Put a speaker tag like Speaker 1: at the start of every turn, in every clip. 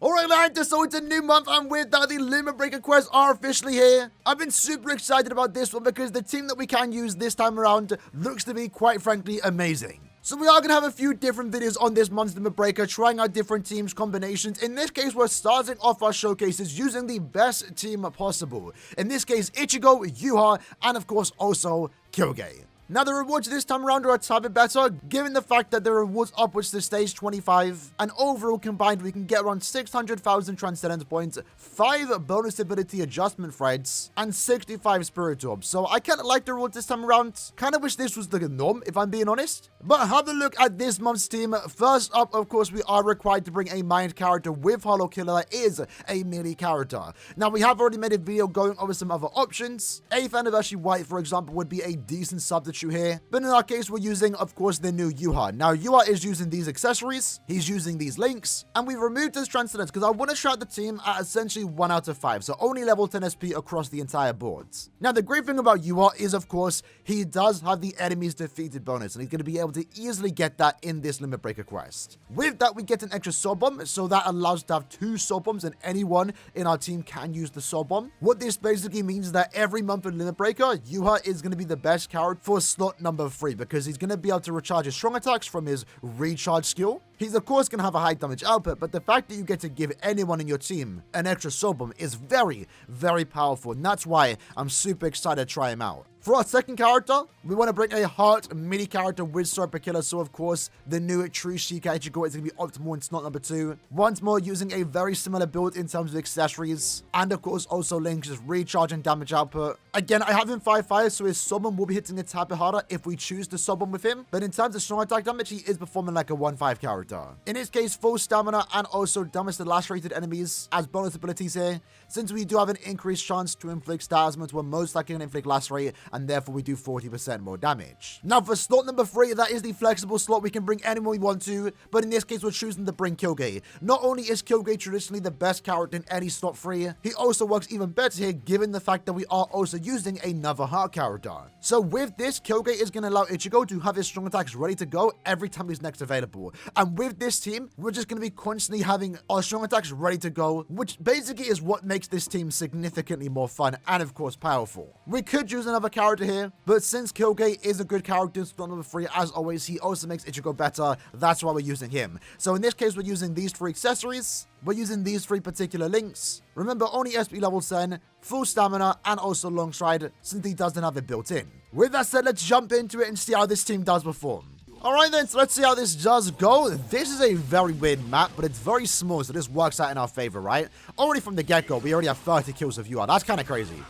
Speaker 1: Alright, Atlantis, so it's a new month, and with that, the Limit Breaker quests are officially here. I've been super excited about this one because the team that we can use this time around looks to be, quite frankly, amazing. So we are going to have a few different videos on this month's Limit Breaker, trying out different teams combinations. In this case, we're starting off our showcases using the best team possible. In this case, Ichigo, Yuha, and of course also Kyogei. Now, the rewards this time around are a tad bit better, given the fact that the rewards upwards to stage 25, and overall combined we can get around 600,000 Transcendence points, 5 bonus ability adjustment threads, and 65 Spirit Orbs. So I kind of like the rewards this time around. Kind of wish this was the norm, if I'm being honest. But have a look at this month's team. First up, of course, we are required to bring a mind character with Hollow Killer that is a melee character. Now, we have already made a video going over some other options. 8th Anniversary White, for example, would be a decent substitute here, but in our case we're using, of course, the new Yuha. Now, Yuha is using these accessories, he's using these links, and we've removed his Transcendence because I want to shout the team at essentially 1 out of 5, so only level 10 SP across the entire boards. Now, the great thing about Yuha is, of course, he does have the enemies defeated bonus, and he's going to be able to easily get that in this Limit Breaker quest. With that, we get an extra Soul Bomb, so that allows us to have 2 Soul Bombs, and anyone in our team can use the Soul Bomb. What this basically means is that every month in Limit Breaker, Yuha is going to be the best character for slot number 3 because he's going to be able to recharge his strong attacks from his recharge skill. He's of course going to have a high damage output, but the fact that you get to give anyone in your team an extra Soul Bomb is very, very powerful, and that's why I'm super excited to try him out. For our second character, we want to bring a Heart mini character with Sword Per Killer, so of course, the new True Shika Ichigo is going to be optimal in slot number 2. Once more, using a very similar build in terms of accessories, and of course also links his recharge and damage output. Again, I have him 5-5, so his Soul Bomb will be hitting a tad bit harder if we choose to Soul Bomb with him, but in terms of strong attack damage, he is performing like a 1-5 character. In his case, full stamina and also damage to lacerated enemies as bonus abilities here. Since we do have an increased chance to inflict stat ailments, we're most likely going to inflict lacerate, and therefore we do 40% more damage. Now, for slot number 3, that is the flexible slot. We can bring anyone we want to, but in this case, we're choosing to bring Kyogei. Not only is Kyogei traditionally the best character in any slot 3, he also works even better here, given the fact that we are also using another Heart character. So with this, Kyogei is going to allow Ichigo to have his strong attacks ready to go every time he's next available. And with this team, we're just going to be constantly having our strong attacks ready to go, which basically is what makes this team significantly more fun and, of course, powerful. We could use another character here, but since Kyogei is a good character in slot number 3, as always, he also makes Ichigo better. That's why we're using him. So in this case, we're using these 3 accessories. We're using these 3 particular links. Remember, only SP level 10, full stamina, and also long stride, since he doesn't have it built in. With that said, let's jump into it and see how this team does perform. Alright then, so let's see how this does go. This is a very weird map, but it's very small, so this works out in our favor, right? Already from the get-go, we already have 30 kills of UR. That's kind of crazy.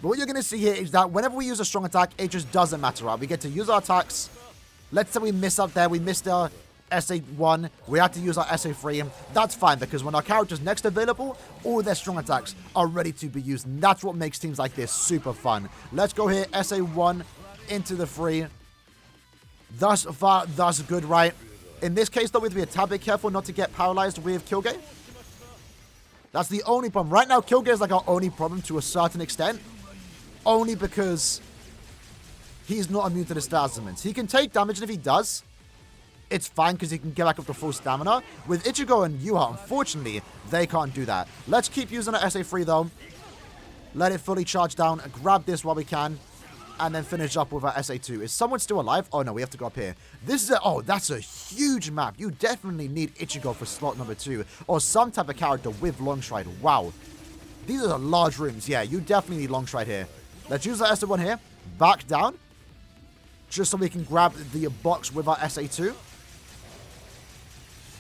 Speaker 1: But what you're going to see here is that whenever we use a strong attack, it just doesn't matter, right? We get to use our attacks. Let's say we miss up there. We missed our SA1. We have to use our SA3. That's fine, because when our character's next available, all their strong attacks are ready to be used. And that's what makes teams like this super fun. Let's go here. SA1 into the 3. Thus far, thus good, right? In this case, though, we have to be a tad bit careful not to get paralyzed with Kyogei. That's the only problem. Right now, Kyogei is like our only problem to a certain extent. Only because he's not immune to the stat ailments. He can take damage, and if he does, it's fine because he can get back up to full stamina. With Ichigo and Yuha, unfortunately, they can't do that. Let's keep using our SA3, though. Let it fully charge down. Grab this while we can. And then finish up with our SA2. Is someone still alive? Oh, no, we have to go up here. This is oh, that's a huge map. You definitely need Ichigo for slot number 2. Or some type of character with long stride. Wow. These are large rooms. Yeah, you definitely need long stride here. Let's use our SA1 here. Back down. Just so we can grab the box with our SA2.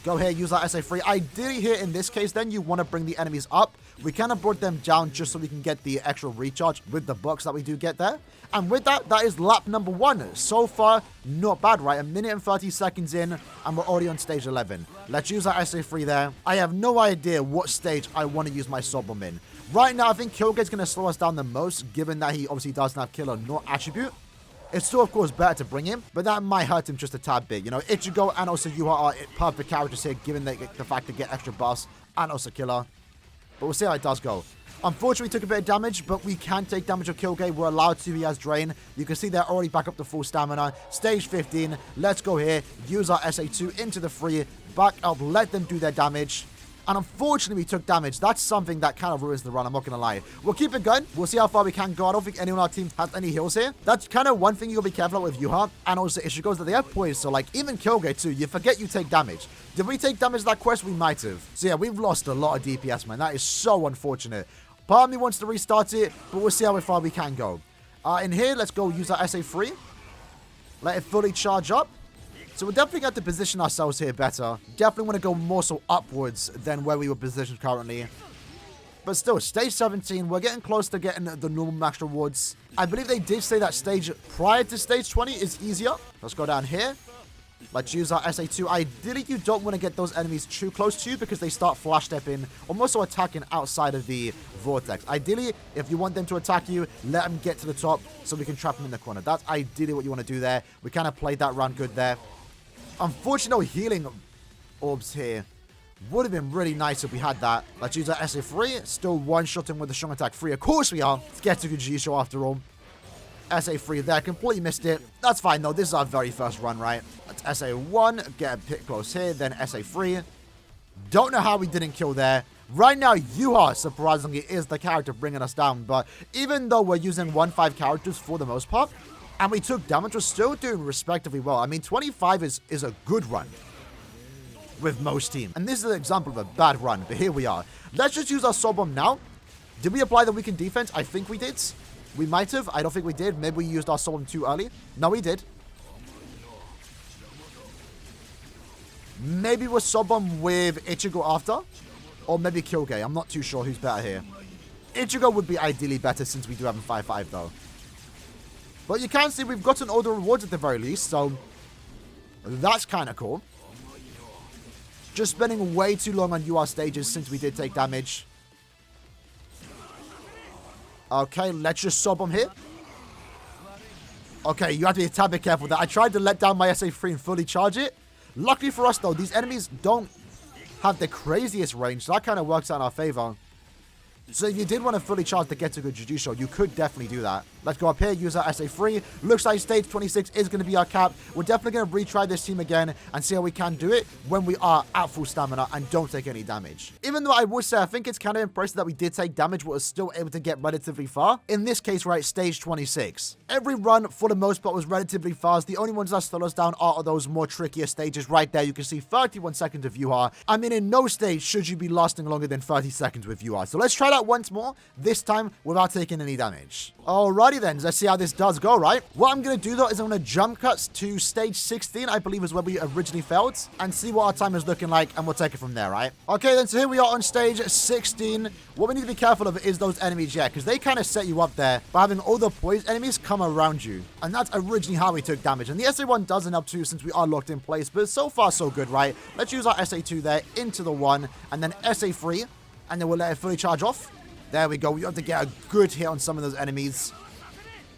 Speaker 1: Go here, use our SA3. Ideally here in this case, then you want to bring the enemies up. We kind of brought them down just so we can get the extra recharge with the box that we do get there. And with that, that is lap number 1. So far, not bad, right? 1 minute and 30 seconds in, and we're already on stage 11. Let's use our SA3 there. I have no idea what stage I want to use my Soul Bomb in. Right now, I think Kyogei's going to slow us down the most, given that he obviously doesn't have Killer nor Attribute. It's still, of course, better to bring him, but that might hurt him just a tad bit. You know, Ichigo and also Yuha are perfect characters here, given the fact to get extra buffs and also Killer. But we'll see how it does go. Unfortunately, we took a bit of damage, but we can take damage of Kyogei. We're allowed to. He has Drain. You can see they're already back up to full stamina. Stage 15. Let's go here. Use our SA2 into the 3. Back up. Let them do their damage. And unfortunately, we took damage. That's something that kind of ruins the run, I'm not going to lie. We'll keep it going. We'll see how far we can go. I don't think anyone on our team has any heals here. That's kind of one thing you got to be careful with Yuha. And also, Ichigo's that they have poise. So, like, even Kyogre, too, you forget you take damage. Did we take damage that quest? We might have. So, yeah, we've lost a lot of DPS, man. That is so unfortunate. Part of me wants to restart it, but we'll see how far we can go. In here, let's go use our SA3. Let it fully charge up. So we're definitely going to position ourselves here better. Definitely want to go more so upwards than where we were positioned currently. But still, stage 17, we're getting close to getting the normal max rewards. I believe they did say that stage prior to stage 20 is easier. Let's go down here. Let's use our SA2. Ideally, you don't want to get those enemies too close to you because they start flash stepping or more so attacking outside of the vortex. Ideally, if you want them to attack you, let them get to the top so we can trap them in the corner. That's ideally what you want to do there. We kind of played that round good there. Unfortunately, healing orbs here would have been really nice if we had that. Let's use our SA3. Still one-shotting with the strong attack 3. Of course we are. Let's get to Kujisho after all. SA3 there. Completely missed it. That's fine, though. This is our very first run, right? Let's SA1. Get a bit close here. Then SA3. Don't know how we didn't kill there. Right now, Yuha, surprisingly, is the character bringing us down. But even though we're using 1-5 characters for the most part, and we took damage, we're still doing respectively well. I mean, 25 is a good run with most teams. And this is an example of a bad run, but here we are. Let's just use our Soul Bomb now. Did we apply the weakened defense? I think we did. We might have. I don't think we did. Maybe we used our Soul Bomb too early. No, we did. Maybe we're Soul Bomb with Ichigo after. Or maybe Kyogre. I'm not too sure who's better here. Ichigo would be ideally better since we do have a 5-5 though. But you can see we've gotten all the rewards at the very least. So that's kind of cool. Just spending way too long on UR stages since we did take damage. Okay, let's just Soul Bomb here. Okay, you have to be a tad bit careful there. I tried to let down my SA3 and fully charge it. Luckily for us, though, these enemies don't have the craziest range, so that kind of works out in our favor. So if you did want to fully charge the Getsugo Jujutsu, you could definitely do that. Let's go up here, use our SA3. Looks like stage 26 is going to be our cap. We're definitely going to retry this team again and see how we can do it when we are at full stamina and don't take any damage. Even though I would say I think it's kind of impressive that we did take damage but was still able to get relatively far. In this case, right, stage 26. Every run, for the most part, was relatively fast. The only ones that slow us down are those more trickier stages right there. You can see 31 seconds of UR. I mean, in no stage should you be lasting longer than 30 seconds with UR. So let's try that once more, this time without taking any damage. Alrighty then, let's see how this does go, right? What I'm going to do though is I'm going to jump cuts to stage 16, I believe is where we originally failed, and see what our time is looking like, and we'll take it from there, right? Okay then, so here we are on stage 16. What we need to be careful of is those enemies, yeah, because they kind of set you up there by having all the poised enemies come around you. And that's originally how we took damage. And the SA1 doesn't help too since we are locked in place, but so far so good, right? Let's use our SA2 there into the 1, and then SA3, and then we'll let it fully charge off. There we go. We have to get a good hit on some of those enemies.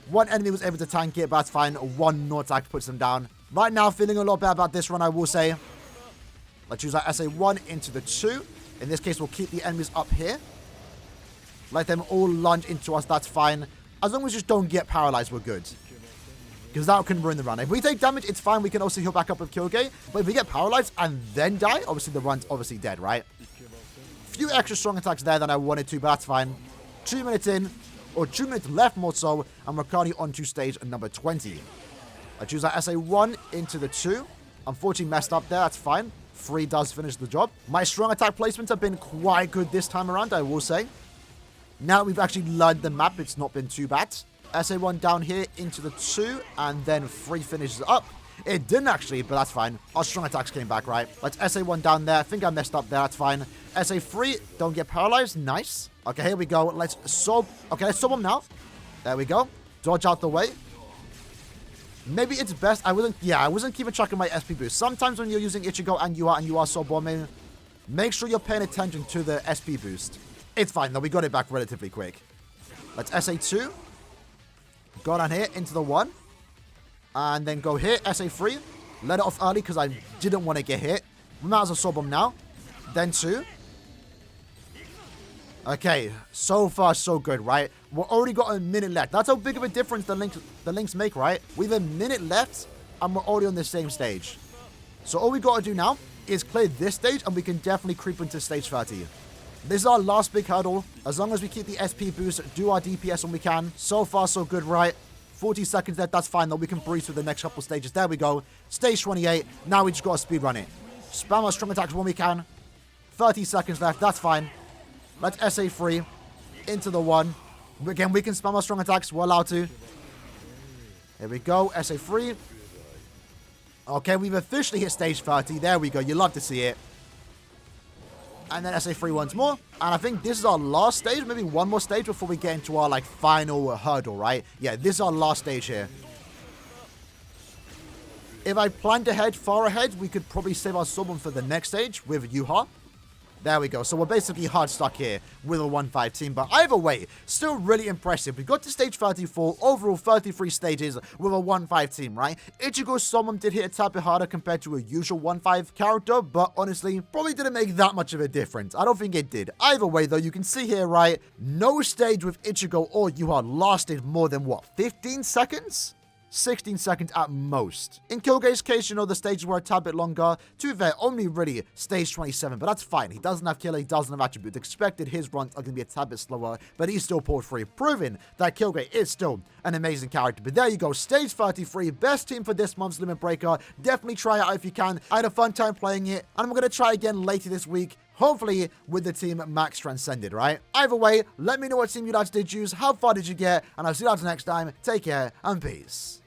Speaker 1: One enemy was able to tank it, but that's fine. One no attack puts them down. Right now, feeling a lot better about this run, I will say. Let's use our SA1 into the 2. In this case, we'll keep the enemies up here. Let them all lunge into us. That's fine. As long as we just don't get paralyzed, we're good. Because that can ruin the run. If we take damage, it's fine. We can also heal back up with Kyogre. But if we get paralyzed and then die, obviously the run's obviously dead, right? Few extra strong attacks there than I wanted to, but that's fine. 2 minutes in, or 2 minutes left more so, and we're currently on to stage number 20. I choose our SA1 into the 2. Unfortunately messed up there, that's fine. 3 does finish the job. My strong attack placements have been quite good this time around, I will say. Now that we've actually learned the map, it's not been too bad. SA1 down here into the 2, and then 3 finishes up. It didn't actually, but that's fine. Our strong attacks came back, right? Let's SA1 down there. I think I messed up there. That's fine. SA3, don't get paralyzed. Nice. Okay, here we go. Let's sob. Okay, let's sob him now. There we go. Dodge out the way. Maybe it's best. I wasn't keeping track of my SP boost. Sometimes when you're using Ichigo and you are sob bombing, make sure you're paying attention to the SP boost. It's fine though. We got it back relatively quick. Let's SA2. Go down here into the 1. And then go here, SA3. Let it off early because I didn't want to get hit. We might as well sob them now. Then 2. Okay, so far so good, right? We've already got a minute left. That's how big of a difference the links make, right? We have a minute left and we're already on the same stage. So all we got to do now is clear this stage, and we can definitely creep into stage 30. This is our last big hurdle. As long as we keep the SP boost, do our DPS when we can. So far, so good, right? 40 seconds left. That's fine, though. We can breeze through the next couple stages. There we go. Stage 28. Now we just got to speed run it. Spam our strong attacks when we can. 30 seconds left. That's fine. Let's SA free into the 1. Again, we can spam our strong attacks. We're allowed to. Here we go. SA free. Okay, we've officially hit stage 30. There we go. You love to see it. And then SA free once more. And I think this is our last stage. Maybe one more stage before we get into our, like, final hurdle, right? Yeah, this is our last stage here. If I planned ahead, far ahead, we could probably save our summon for the next stage with Yuha. There we go. So we're basically hard stuck here with a 1-5 team. But either way, still really impressive. We got to stage 34, overall 33 stages with a 1-5 team, right? Ichigo's summon did hit a tad bit harder compared to a usual 1-5 character, but honestly, probably didn't make that much of a difference. I don't think it did. Either way, though, you can see here, right? No stage with Ichigo or Yuha lasted more than, what, 15 seconds? 16 seconds at most. In Kyoge's case, you know, the stages were a tad bit longer. To be fair, only really stage 27, but that's fine. He doesn't have killer, he doesn't have attributes. Expected his runs are going to be a tad bit slower, but he's still pulled free, proving that Kyoge is still an amazing character. But there you go, stage 33, best team for this month's Limit Breaker. Definitely try it out if you can. I had a fun time playing it, and I'm going to try again later this week. Hopefully with the team Max Transcended, right? Either way, let me know what team you guys did choose, how far did you get, and I'll see you guys next time. Take care, and peace.